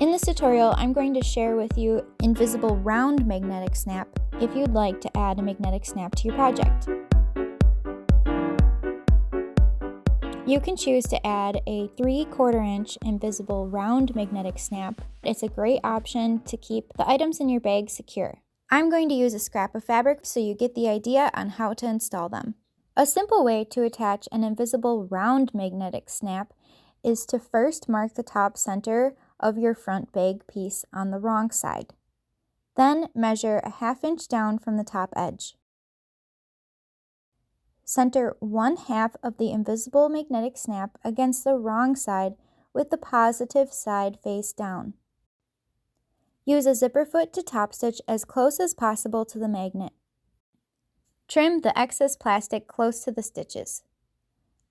In this tutorial, I'm going to share with you invisible round magnetic snap if you'd like to add a magnetic snap to your project. You can choose to add a 3/4 inch invisible round magnetic snap. It's a great option to keep the items in your bag secure. I'm going to use a scrap of fabric so you get the idea on how to install them. A simple way to attach an invisible round magnetic snap is to first mark the top center of your front bag piece on the wrong side. Then measure a 1/2 inch down from the top edge. Center 1/2 of the invisible magnetic snap against the wrong side with the positive side face down. Use a zipper foot to top stitch as close as possible to the magnet. Trim the excess plastic close to the stitches.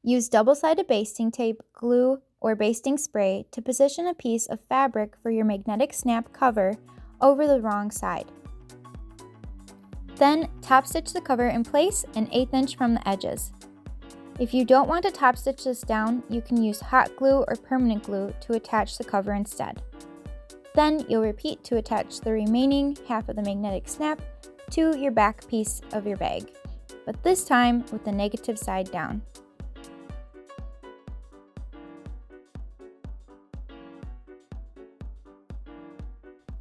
Use double-sided basting tape, glue, or basting spray to position a piece of fabric for your magnetic snap cover over the wrong side. Then top stitch the cover in place an 1/8 inch from the edges. If you don't want to top stitch this down, you can use hot glue or permanent glue to attach the cover instead. Then you'll repeat to attach the remaining half of the magnetic snap to your back piece of your bag, but this time with the negative side down.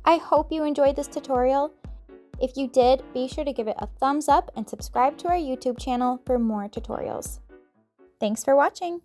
I hope you enjoyed this tutorial. If you did, be sure to give it a thumbs up and subscribe to our YouTube channel for more tutorials. Thanks for watching!